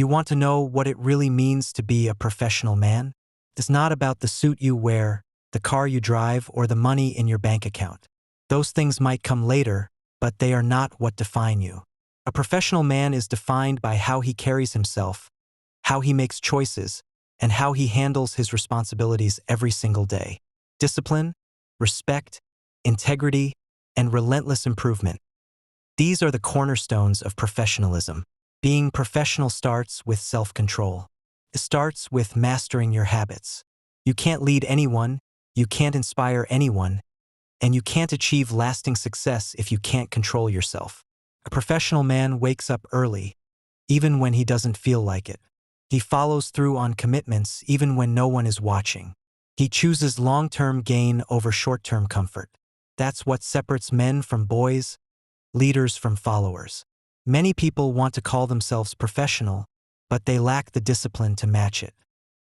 You want to know what it really means to be a professional man? It's not about the suit you wear, the car you drive, or the money in your bank account. Those things might come later, but they are not what define you. A professional man is defined by how he carries himself, how he makes choices, and how he handles his responsibilities every single day. Discipline, respect, integrity, and relentless improvement. These are the cornerstones of professionalism. Being professional starts with self-control. It starts with mastering your habits. You can't lead anyone, you can't inspire anyone, and you can't achieve lasting success if you can't control yourself. A professional man wakes up early, even when he doesn't feel like it. He follows through on commitments even when no one is watching. He chooses long-term gain over short-term comfort. That's what separates men from boys, leaders from followers. Many people want to call themselves professional, but they lack the discipline to match it.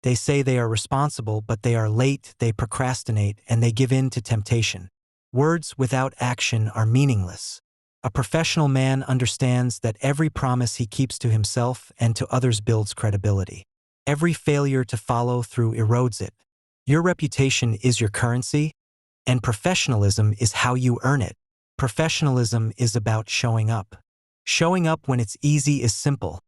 They say they are responsible, but they are late, they procrastinate, and they give in to temptation. Words without action are meaningless. A professional man understands that every promise he keeps to himself and to others builds credibility. Every failure to follow through erodes it. Your reputation is your currency, and professionalism is how you earn it. Professionalism is about showing up. Showing up when it's easy is simple.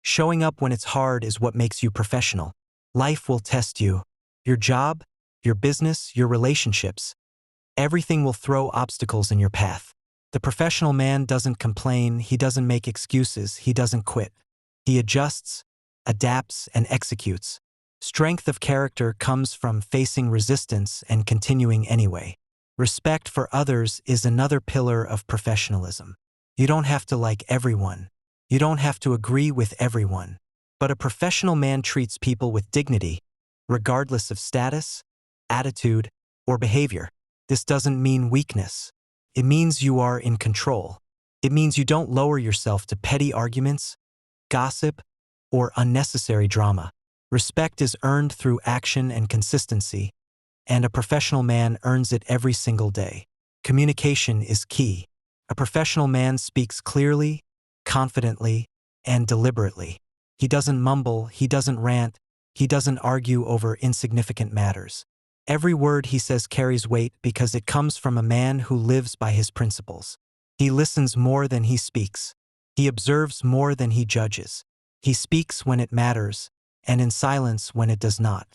Showing up when it's hard is what makes you professional. Life will test you. Your job, your business, your relationships. Everything will throw obstacles in your path. The professional man doesn't complain, he doesn't make excuses, he doesn't quit. He adjusts, adapts, and executes. Strength of character comes from facing resistance and continuing anyway. Respect for others is another pillar of professionalism. You don't have to like everyone. You don't have to agree with everyone. But a professional man treats people with dignity, regardless of status, attitude, or behavior. This doesn't mean weakness. It means you are in control. It means you don't lower yourself to petty arguments, gossip, or unnecessary drama. Respect is earned through action and consistency, and a professional man earns it every single day. Communication is key. A professional man speaks clearly, confidently, and deliberately. He doesn't mumble, he doesn't rant, he doesn't argue over insignificant matters. Every word he says carries weight because it comes from a man who lives by his principles. He listens more than he speaks. He observes more than he judges. He speaks when it matters, and in silence when it does not.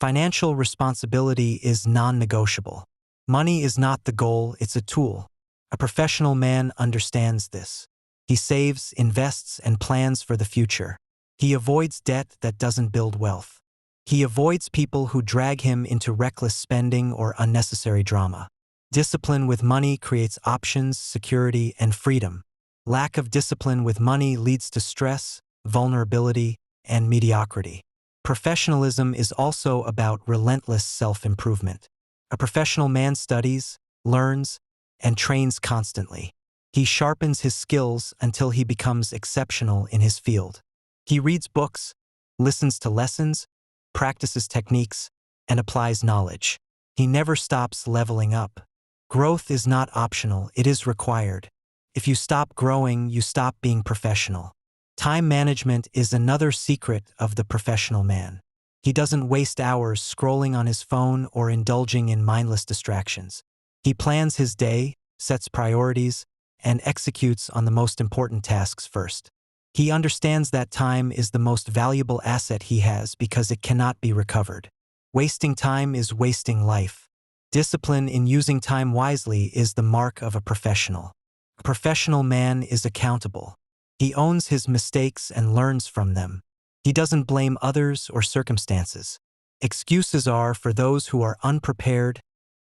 Financial responsibility is non-negotiable. Money is not the goal, it's a tool. A professional man understands this. He saves, invests, and plans for the future. He avoids debt that doesn't build wealth. He avoids people who drag him into reckless spending or unnecessary drama. Discipline with money creates options, security, and freedom. Lack of discipline with money leads to stress, vulnerability, and mediocrity. Professionalism is also about relentless self-improvement. A professional man studies, learns, and trains constantly. He sharpens his skills until he becomes exceptional in his field. He reads books, listens to lessons, practices techniques, and applies knowledge. He never stops leveling up. Growth is not optional, it is required. If you stop growing, you stop being professional. Time management is another secret of the professional man. He doesn't waste hours scrolling on his phone or indulging in mindless distractions. He plans his day, sets priorities, and executes on the most important tasks first. He understands that time is the most valuable asset he has because it cannot be recovered. Wasting time is wasting life. Discipline in using time wisely is the mark of a professional. A professional man is accountable. He owns his mistakes and learns from them. He doesn't blame others or circumstances. Excuses are for those who are unprepared,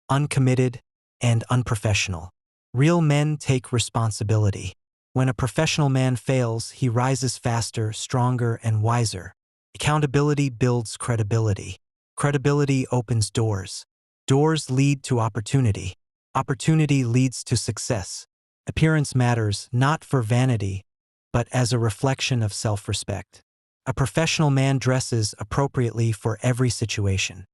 uncommitted, and unprofessional. Real men take responsibility. When a professional man fails, he rises faster, stronger, and wiser. Accountability builds credibility. Credibility opens doors. Doors lead to opportunity. Opportunity leads to success. Appearance matters not for vanity, but as a reflection of self-respect. A professional man dresses appropriately for every situation.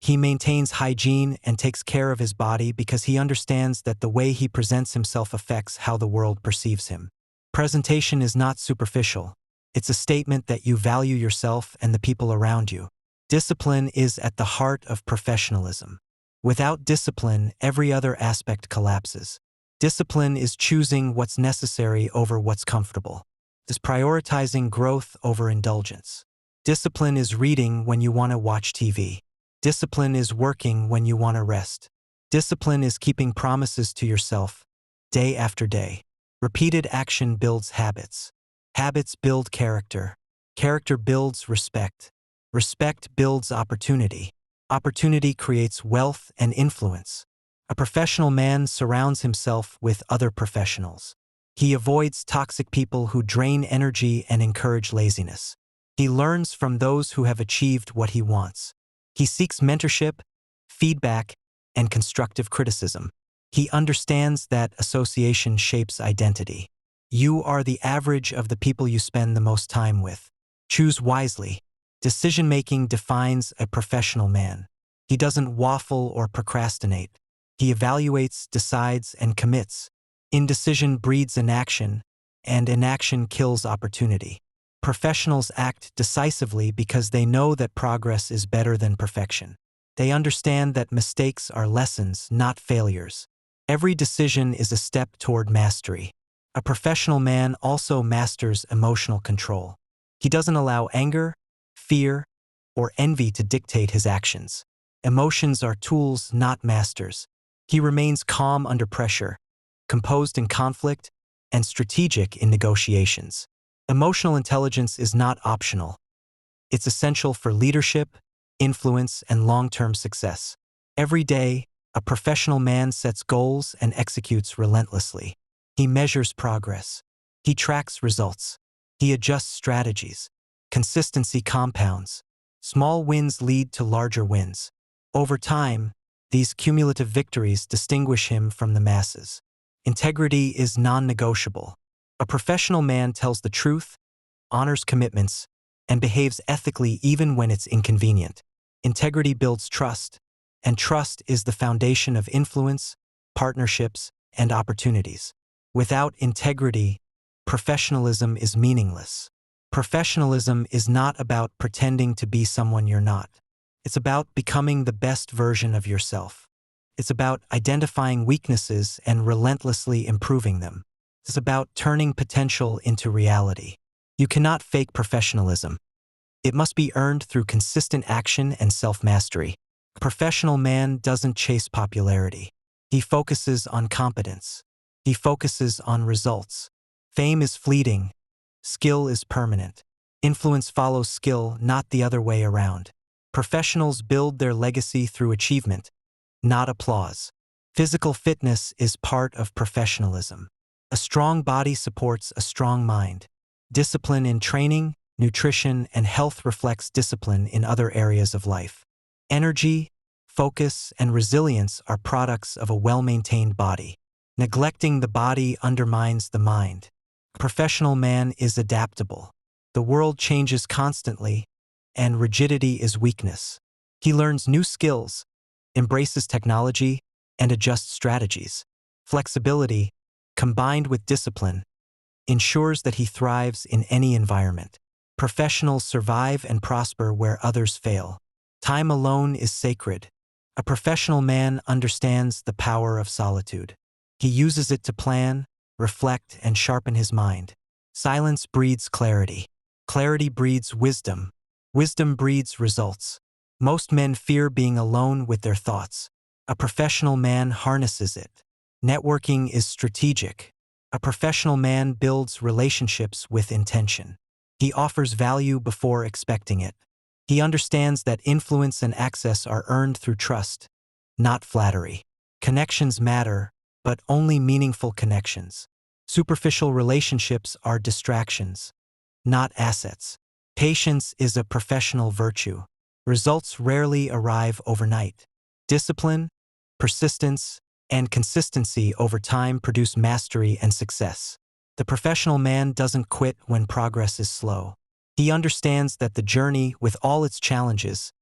He maintains hygiene and takes care of his body because he understands that the way he presents himself affects how the world perceives him. Presentation is not superficial. It's a statement that you value yourself and the people around you. Discipline is at the heart of professionalism. Without discipline, every other aspect collapses. Discipline is choosing what's necessary over what's comfortable. It's prioritizing growth over indulgence. Discipline is reading when you want to watch TV. Discipline is working when you want to rest. Discipline is keeping promises to yourself, day after day. Repeated action builds habits. Habits build character. Character builds respect. Respect builds opportunity. Opportunity creates wealth and influence. A professional man surrounds himself with other professionals. He avoids toxic people who drain energy and encourage laziness. He learns from those who have achieved what he wants. He seeks mentorship, feedback, and constructive criticism. He understands that association shapes identity. You are the average of the people you spend the most time with. Choose wisely. Decision-making defines a professional man. He doesn't waffle or procrastinate. He evaluates, decides, and commits. Indecision breeds inaction, and inaction kills opportunity. Professionals act decisively because they know that progress is better than perfection. They understand that mistakes are lessons, not failures. Every decision is a step toward mastery. A professional man also masters emotional control. He doesn't allow anger, fear, or envy to dictate his actions. Emotions are tools, not masters. He remains calm under pressure, composed in conflict, and strategic in negotiations. Emotional intelligence is not optional. It's essential for leadership, influence, and long-term success. Every day, a professional man sets goals and executes relentlessly. He measures progress. He tracks results. He adjusts strategies. Consistency compounds. Small wins lead to larger wins. Over time, these cumulative victories distinguish him from the masses. Integrity is non-negotiable. A professional man tells the truth, honors commitments, and behaves ethically even when it's inconvenient. Integrity builds trust, and trust is the foundation of influence, partnerships, and opportunities. Without integrity, professionalism is meaningless. Professionalism is not about pretending to be someone you're not. It's about becoming the best version of yourself. It's about identifying weaknesses and relentlessly improving them. It's about turning potential into reality. You cannot fake professionalism. It must be earned through consistent action and self-mastery. A professional man doesn't chase popularity. He focuses on competence. He focuses on results. Fame is fleeting. Skill is permanent. Influence follows skill, not the other way around. Professionals build their legacy through achievement, not applause. Physical fitness is part of professionalism. A strong body supports a strong mind. Discipline in training, nutrition, and health reflects discipline in other areas of life. Energy, focus, and resilience are products of a well-maintained body. Neglecting the body undermines the mind. A professional man is adaptable. The world changes constantly, and rigidity is weakness. He learns new skills, embraces technology, and adjusts strategies. Flexibility, combined with discipline, ensures that he thrives in any environment. Professionals survive and prosper where others fail. Time alone is sacred. A professional man understands the power of solitude. He uses it to plan, reflect, and sharpen his mind. Silence breeds clarity. Clarity breeds wisdom. Wisdom breeds results. Most men fear being alone with their thoughts. A professional man harnesses it. Networking is strategic. A professional man builds relationships with intention. He offers value before expecting it. He understands that influence and access are earned through trust, not flattery. Connections matter, but only meaningful connections. Superficial relationships are distractions, not assets. Patience is a professional virtue. Results rarely arrive overnight. Discipline, persistence, and consistency over time produce mastery and success. The professional man doesn't quit when progress is slow. He understands that the journey, with all its challenges,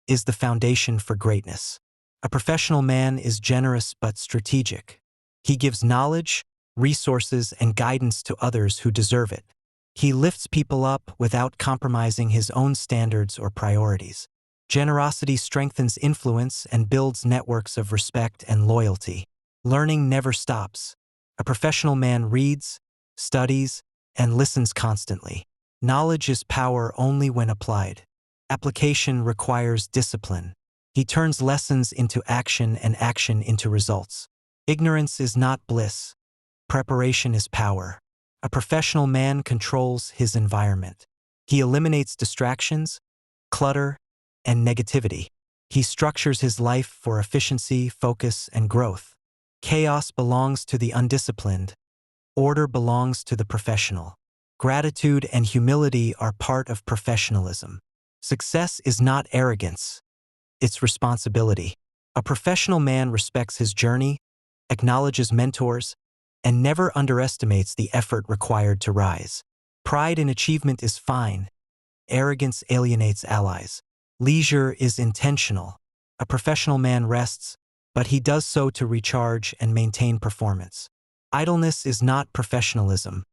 is the foundation for greatness. A professional man is generous but strategic. He gives knowledge, resources, and guidance to others who deserve it. He lifts people up without compromising his own standards or priorities. Generosity strengthens influence and builds networks of respect and loyalty. Learning never stops. A professional man reads, studies, and listens constantly. Knowledge is power only when applied. Application requires discipline. He turns lessons into action and action into results. Ignorance is not bliss. Preparation is power. A professional man controls his environment. He eliminates distractions, clutter, and negativity. He structures his life for efficiency, focus, and growth. Chaos belongs to the undisciplined. Order belongs to the professional. Gratitude and humility are part of professionalism. Success is not arrogance. It's responsibility. A professional man respects his journey, acknowledges mentors, and never underestimates the effort required to rise. Pride in achievement is fine. Arrogance alienates allies. Leisure is intentional. A professional man rests, but he does so to recharge and maintain performance. Idleness is not professionalism.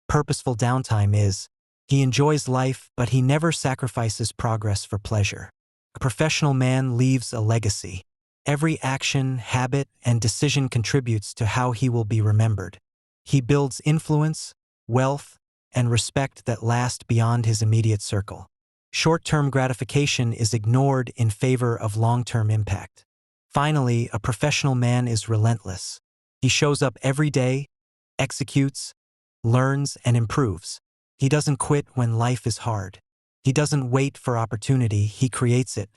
Purposeful downtime is. He enjoys life, but he never sacrifices progress for pleasure. A professional man leaves a legacy. Every action, habit, and decision contributes to how he will be remembered. He builds influence, wealth, and respect that last beyond his immediate circle. Short-term gratification is ignored in favor of long-term impact. Finally, a professional man is relentless. He shows up every day, executes, learns, and improves. He doesn't quit when life is hard. He doesn't wait for opportunity, he creates it.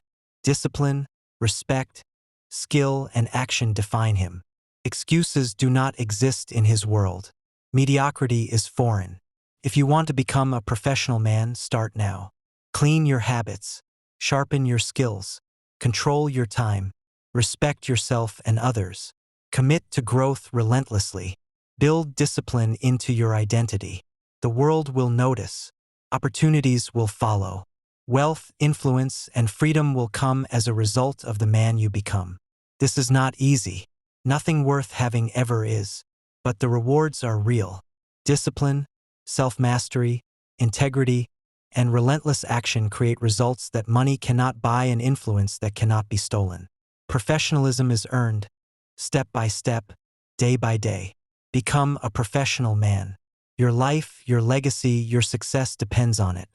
Discipline, respect, skill, and action define him. Excuses do not exist in his world. Mediocrity is foreign. If you want to become a professional man, start now. Clean your habits, sharpen your skills, control your time, respect yourself and others. Commit to growth relentlessly. Build discipline into your identity. The world will notice. Opportunities will follow. Wealth, influence, and freedom will come as a result of the man you become. This is not easy. Nothing worth having ever is. But the rewards are real. Discipline, self-mastery, integrity, and relentless action create results that money cannot buy and influence that cannot be stolen. Professionalism is earned, step by step, day by day. Become a professional man. Your life, your legacy, your success depends on it.